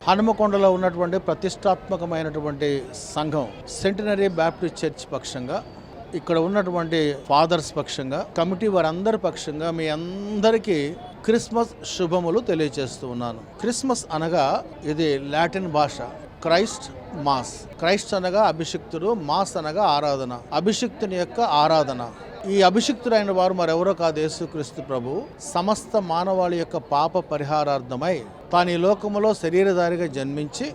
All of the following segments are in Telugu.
హనుమకొండలో ఉన్నటువంటి ప్రతిష్టాత్మకమైనటువంటి సంఘం సెంటినరీ బ్యాప్టిస్ట్ చర్చ్ పక్షంగా, ఇక్కడ ఉన్నటువంటి ఫాదర్స్ పక్షంగా, కమిటీ వారందరి పక్షంగా మీ అందరికీ క్రిస్మస్ శుభములు తెలియజేస్తూ ఉన్నాను. క్రిస్మస్ అనగా ఇది లాటిన్ భాష, క్రైస్ట్ మాస్. క్రైస్ట్ అనగా అభిషిక్తుడు, మాస్ అనగా ఆరాధన, అభిషిక్తుని యొక్క ఆరాధన. ఈ అభిషిక్తుడైన వారు మరెవరో కాదు, యేసుక్రీస్తు ప్రభు. సమస్త మానవాళి యొక్క పాప పరిహారార్థమై తాను ఈ లోకములో శరీరధారిగా జన్మించి,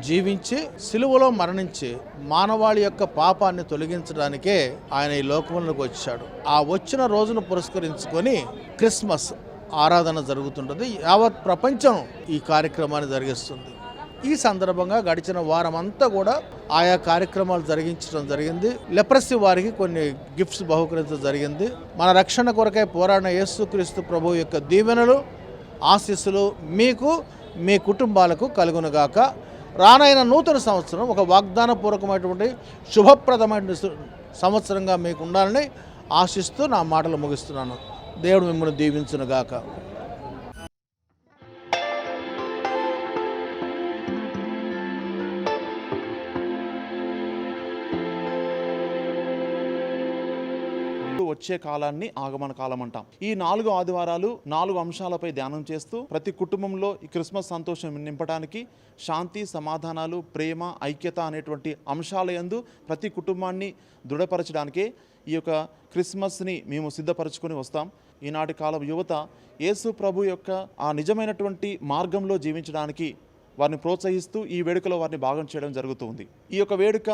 జీవించి, సిలువలో మరణించి మానవాళి యొక్క పాపాన్ని తొలగించడానికే ఆయన ఈ లోకములకు వచ్చాడు. ఆ వచ్చిన రోజును పురస్కరించుకొని క్రిస్మస్ ఆరాధన జరుగుతుంటుంది. యావత్ ప్రపంచం ఈ కార్యక్రమాన్ని జరిగిస్తుంది. ఈ సందర్భంగా గడిచిన వారం అంతా కూడా ఆయా కార్యక్రమాలు జరిగించడం జరిగింది. లెప్రసీ వారికి కొన్ని గిఫ్ట్స్ బహుకరించడం జరిగింది. మన రక్షణ కొరకై పోరాడిన యేసుక్రీస్తు ప్రభు యొక్క దీవెనలు, ఆశీస్సులు మీకు, మీ కుటుంబాలకు కలుగునుగాక. రానైన నూతన సంవత్సరం ఒక వాగ్దానపూర్వకమైనటువంటి శుభప్రదమైన సంవత్సరంగా మీకు ఉండాలని ఆశిస్తూ నా మాటలు ముగిస్తున్నాను. దేవుడు మిమ్మల్ని దీవించునుగాక. వచ్చే కాలాన్ని ఆగమన కాలం అంటాం. ఈ 4 ఆదివారాలు 4 అంశాలపై ధ్యానం చేస్తూ ప్రతి కుటుంబంలో ఈ క్రిస్మస్ సంతోషం నింపడానికి శాంతి, సమాధానాలు, ప్రేమ, ఐక్యత అనేటువంటి అంశాల యందు ప్రతి కుటుంబాన్ని దృఢపరచడానికే ఈ యొక్క క్రిస్మస్ని మేము సిద్ధపరచుకొని వస్తాం. ఈనాటి కాలం యువత యేసు ప్రభు యొక్క ఆ నిజమైనటువంటి మార్గంలో జీవించడానికి వారిని ప్రోత్సహిస్తూ ఈ వేడుకలో వారిని భాగం చేయడం జరుగుతుంది. ఈ యొక్క వేడుక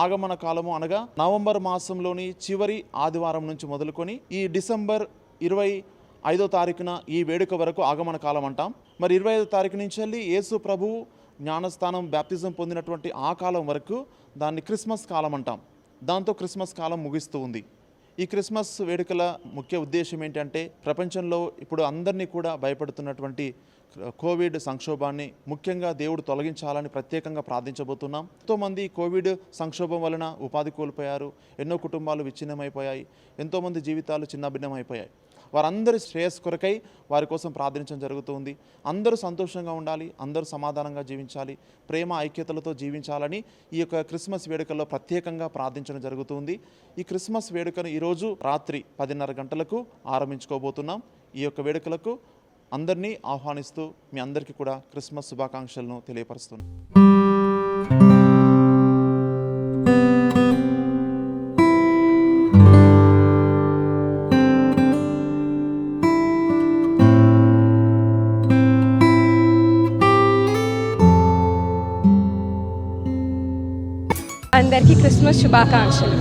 ఆగమన కాలము అనగా నవంబర్ మాసంలోని చివరి ఆదివారం నుంచి మొదలుకొని ఈ డిసెంబర్ 25వ తారీఖున ఈ వేడుక వరకు ఆగమన కాలం అంటాం. మరి 25వ తారీఖు నుంచి వెళ్ళి యేసు ప్రభువు జ్ఞానస్థానం బ్యాప్తిజం పొందినటువంటి ఆ కాలం వరకు దాన్ని క్రిస్మస్ కాలం అంటాం. దాంతో క్రిస్మస్ కాలం ముగిస్తూ ఉంది. ఈ క్రిస్మస్ వేడుకల ముఖ్య ఉద్దేశం ఏంటంటే ప్రపంచంలో ఇప్పుడు అందరినీ కూడా భయపడుతున్నటువంటి కోవిడ్ సంక్షోభాన్ని ముఖ్యంగా దేవుడు తొలగించాలని ప్రత్యేకంగా ప్రార్థించబోతున్నాం. ఎంతోమంది కోవిడ్ సంక్షోభం వలన ఉపాధి కోల్పోయారు, ఎన్నో కుటుంబాలు విచ్ఛిన్నమైపోయాయి, ఎంతోమంది జీవితాలు చిన్నభిన్నమైపోయాయి. వారందరి శ్రేయస్సు కొరకై వారి కోసం ప్రార్థించడం జరుగుతుంది. అందరూ సంతోషంగా ఉండాలి, అందరూ సమాధానంగా జీవించాలి, ప్రేమ ఐక్యతలతో జీవించాలని ఈ యొక్క క్రిస్మస్ వేడుకల్లో ప్రత్యేకంగా ప్రార్థించడం జరుగుతుంది. ఈ క్రిస్మస్ వేడుకను ఈరోజు రాత్రి 10:30 గంటలకు ఆరంభించుకోబోతున్నాం. ఈ యొక్క వేడుకలకు అందరినీ ఆహ్వానిస్తూ మీ అందరికీ కూడా క్రిస్మస్ శుభాకాంక్షలను తెలియపరుస్తున్నాను. అందరికీ క్రిస్మస్ శుభాకాంక్షలు.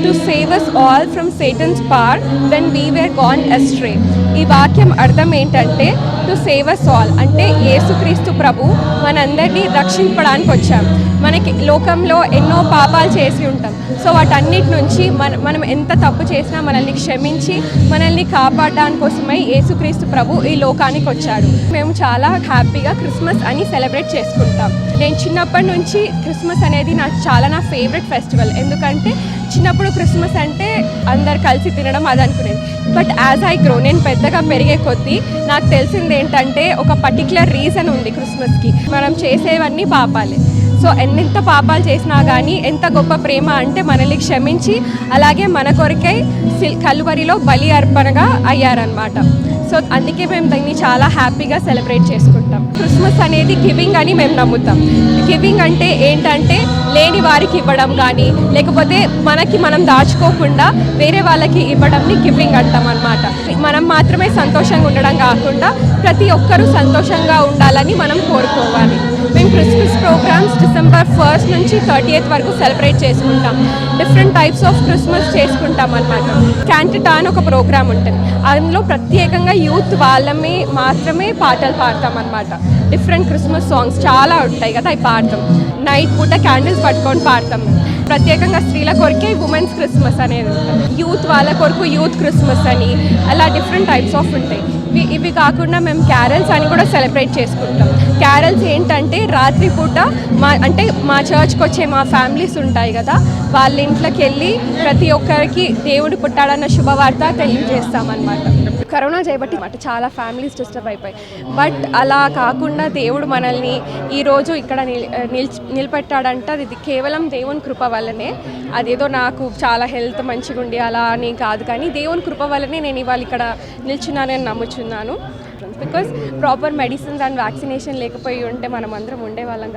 To save us all from Satan's power when we were gone astray. ఈ వాక్యం అర్థం ఏంటంటే టు సేవ్ us all అంటే యేసుక్రీస్తు ప్రభు మనందరినీ రక్షించడానికి వచ్చాం. మనకి లోకంలో ఎన్నో పాపాలు చేసి ఉంటాం. సో వాటన్నిటి నుంచి మనం ఎంత తప్పు చేసినా మనల్ని క్షమించి మనల్ని కాపాడడానికి కోసమై యేసుక్రీస్తు ప్రభు ఈ లోకానికి వచ్చాడు. మేము చాలా హ్యాపీగా క్రిస్మస్ అని సెలబ్రేట్ చేసుకుంటాం. నేను చిన్నప్పటి నుంచి క్రిస్మస్ అనేది నా ఫేవరెట్ ఫెస్టివల్. ఎందుకంటే చిన్నప్పుడు క్రిస్మస్ అంటే అందరు కలిసి తినడం అది అనుకునేది. బట్ యాజ్ ఐ గ్రో, నేను పెద్దగా పెరిగే కొద్దీ నాకు తెలిసింది ఏంటంటే ఒక పర్టికులర్ రీజన్ ఉంది క్రిస్మస్కి. మనం చేసేవన్నీ పాపాలే. సో ఎంత పాపాలు చేసినా కానీ ఎంత గొప్ప ప్రేమ అంటే మనల్ని క్షమించి అలాగే మన కొరకై కలువరిలో బలి అర్పణగా అయ్యారనమాట. సో అందుకే మేము దాన్ని చాలా హ్యాపీగా సెలబ్రేట్ చేసుకుంటాం. క్రిస్మస్ అనేది గివింగ్ అని మేము నమ్ముతాం. గివింగ్ అంటే ఏంటంటే లేని వారికి ఇవ్వడం కానీ, లేకపోతే మనకి మనం దాచుకోకుండా వేరే వాళ్ళకి ఇవ్వడంని గివింగ్ అంటాం అన్నమాట. మనం మాత్రమే సంతోషంగా ఉండడం కాకుండా ప్రతి ఒక్కరూ సంతోషంగా ఉండాలని మనం కోరుకోవాలి. మేము క్రిస్మస్ ప్రోగ్రామ్స్ December 1st నుంచి 30th వరకు సెలబ్రేట్ చేసుకుంటాం. డిఫరెంట్ టైప్స్ ఆఫ్ క్రిస్మస్ చేసుకుంటాం అన్నమాట. క్యాంటిటా అని ఒక ప్రోగ్రామ్ ఉంటుంది. అందులో ప్రత్యేకంగా యూత్ వాళ్ళమే మాత్రమే పాటలు పాడతాం అన్నమాట. డిఫరెంట్ క్రిస్మస్ సాంగ్స్ చాలా ఉంటాయి కదా, అవి పాడతాం. నైట్ పూట క్యాండిల్స్ పట్టుకొని పాడతాం. ప్రత్యేకంగా స్త్రీల కొరకే ఉమెన్స్ క్రిస్మస్ అనేది ఉంటుంది. యూత్ వాళ్ళ కొరకు యూత్ క్రిస్మస్ అని, అలా డిఫరెంట్ టైప్స్ ఆఫ్ ఉంటాయి. ఇవి కాకుండా మేము క్యారల్స్ అని కూడా సెలబ్రేట్ చేసుకుంటాం. క్యారల్స్ ఏంటంటే రాత్రిపూట మా చర్చ్కి వచ్చే మా ఫ్యామిలీస్ ఉంటాయి కదా, వాళ్ళ ఇంట్లోకి వెళ్ళి ప్రతి ఒక్కరికి దేవుడు పుట్టాడన్న శుభవార్త తెలియజేస్తామన్నమాట. కరోనా చేయబట్టి చాలా ఫ్యామిలీస్ డిస్టర్బ్ అయిపోయి, బట్ అలా కాకుండా దేవుడు మనల్ని ఈరోజు ఇక్కడ నిలబెట్టాడంటే అది కేవలం దేవుని కృప వల్లనే. అదేదో నాకు చాలా హెల్త్ మంచిగా ఉండి అలా అని కాదు, కానీ దేవుని కృప వల్లనే నేను ఇవాళ ఇక్కడ నిల్చున్నానని నమ్ముచున్నాను. Because proper medicines and vaccination లేకపోయి ఉంటే మనం అందరం ఉండేవాళ్ళం.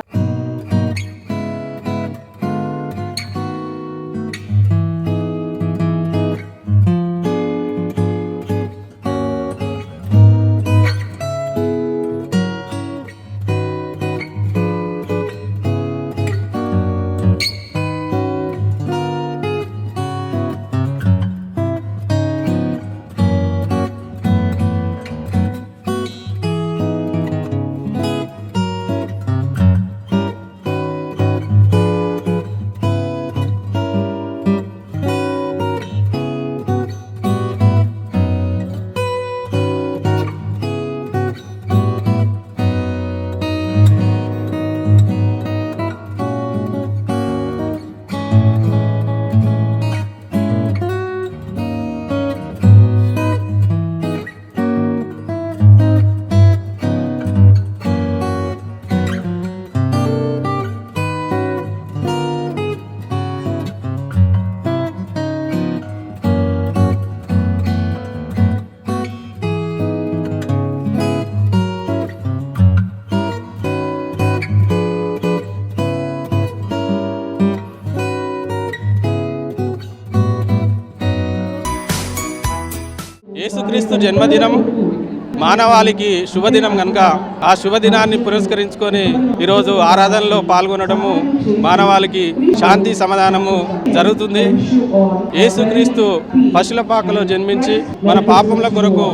యేసుక్రీస్తు జన్మదినం మానవాళికి శుభదినం కనుక ఆ శుభదినాన్ని పురస్కరించుకొని ఈరోజు ఆరాధనలో పాల్గొనడము మానవాళికి శాంతి సమాధానము జరుగుతుంది. యేసుక్రీస్తు పశుల పాకలో జన్మించి మన పాపముల కొరకు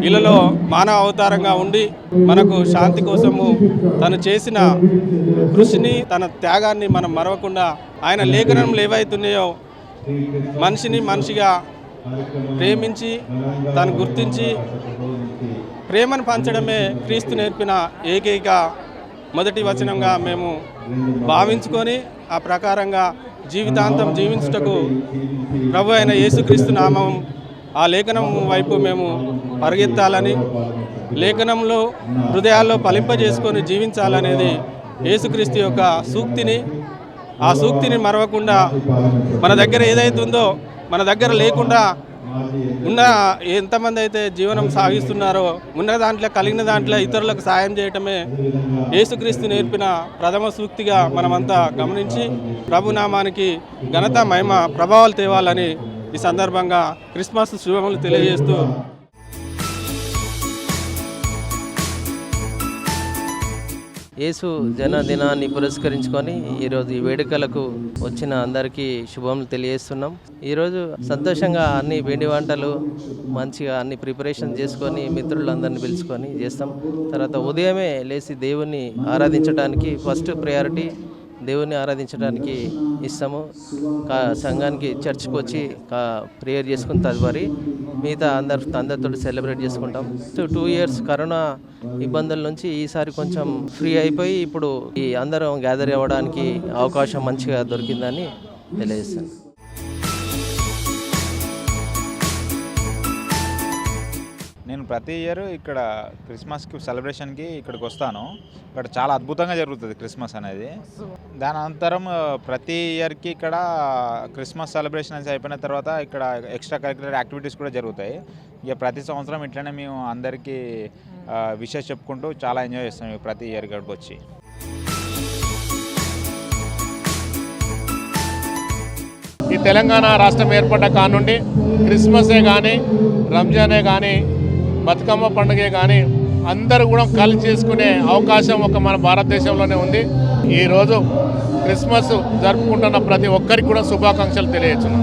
ఇళ్ళలో మానవ అవతారంగా ఉండి మనకు శాంతి కోసము తను చేసిన కృషిని, తన త్యాగాన్ని మనం మరవకుండా ఆయన లేఖనంలో ఏవైతున్నాయో మనిషిని మనిషిగా ప్రేమించి తను గుర్తించి ప్రేమను పంచడమే క్రీస్తు నేర్పిన ఏకైక మొదటి వచనంగా మేము భావించుకొని ఆ ప్రకారంగా జీవితాంతం జీవించుటకు ప్రభు అయిన యేసుక్రీస్తు నామం ఆ లేఖనం వైపు మేము పరిగెత్తాలని, లేఖనంలో హృదయాల్లో ఫలింపజేసుకొని జీవించాలనేది యేసుక్రీస్తు యొక్క సూక్తిని. ఆ సూక్తిని మరవకుండా మన దగ్గర ఏదైతే ఉందో మన దగ్గర లేకుండా ఉన్న ఎంతమంది అయితే జీవనం సాగిస్తున్నారో ఉన్న దాంట్లో కలిగిన దాంట్లో ఇతరులకు సాయం చేయటమే యేసుక్రీస్తు నేర్పిన ప్రథమ సూక్తిగా మనమంతా గమనించి ప్రభునామానికి ఘనత మహిమ ప్రభావాలు తేవాలని ఈ సందర్భంగా క్రిస్మస్ శుభములు తెలియజేస్తూ యేసు జన్మదినాన్ని పురస్కరించుకొని ఈరోజు ఈ వేడుకలకు వచ్చిన అందరికీ శుభములు తెలియజేస్తున్నాం. ఈరోజు సంతోషంగా అన్ని పిండి వంటలు మంచిగా అన్ని ప్రిపరేషన్ చేసుకొని మిత్రులందరినీ పిలుచుకొని చేస్తాం. తర్వాత ఉదయమే లేచి దేవుణ్ణి ఆరాధించడానికి ఫస్ట్ ప్రయారిటీ దేవుని ఆరాధించడానికి ఇస్తాము. సంఘానికి చర్చ్కి వచ్చి ప్రేయర్ చేసుకుని తదుపరి మిగతా అందరితో సెలబ్రేట్ చేసుకుంటాం. 2 years కరోనా ఇబ్బందుల నుంచి ఈసారి కొంచెం ఫ్రీ అయిపోయి ఇప్పుడు ఈ అందరం గ్యాదర్ అవ్వడానికి అవకాశం మంచిగా దొరికిందని తెలియజేస్తాను. నేను ప్రతి ఇయర్ ఇక్కడ క్రిస్మస్కి సెలబ్రేషన్కి ఇక్కడికి వస్తాను. ఇక్కడ చాలా అద్భుతంగా జరుగుతుంది క్రిస్మస్ అనేది. దాని అనంతరం ప్రతి ఇయర్కి ఇక్కడ క్రిస్మస్ సెలబ్రేషన్స్ అయిపోయిన తర్వాత ఇక్కడ ఎక్స్ట్రా కరిక్యులర్ యాక్టివిటీస్ కూడా జరుగుతాయి. ఇక ప్రతి సంవత్సరం ఇట్లనే మేము అందరికీ విషెస్ చెప్పుకుంటూ చాలా ఎంజాయ్ చేస్తాం ప్రతి ఇయర్ ఇక్కడికి వచ్చి. ఈ తెలంగాణ రాష్ట్రం ఏర్పడ్డ కానుండి క్రిస్మసే కానీ రంజానే కానీ బతుకమ్మ పండుగే కానీ అందరూ కూడా కలిసి చేసుకునే అవకాశం ఒక మన భారతదేశంలోనే ఉంది. ఈరోజు క్రిస్మస్ జరుపుకుంటున్న ప్రతి ఒక్కరికి కూడా శుభాకాంక్షలు తెలియజేస్తున్నాం.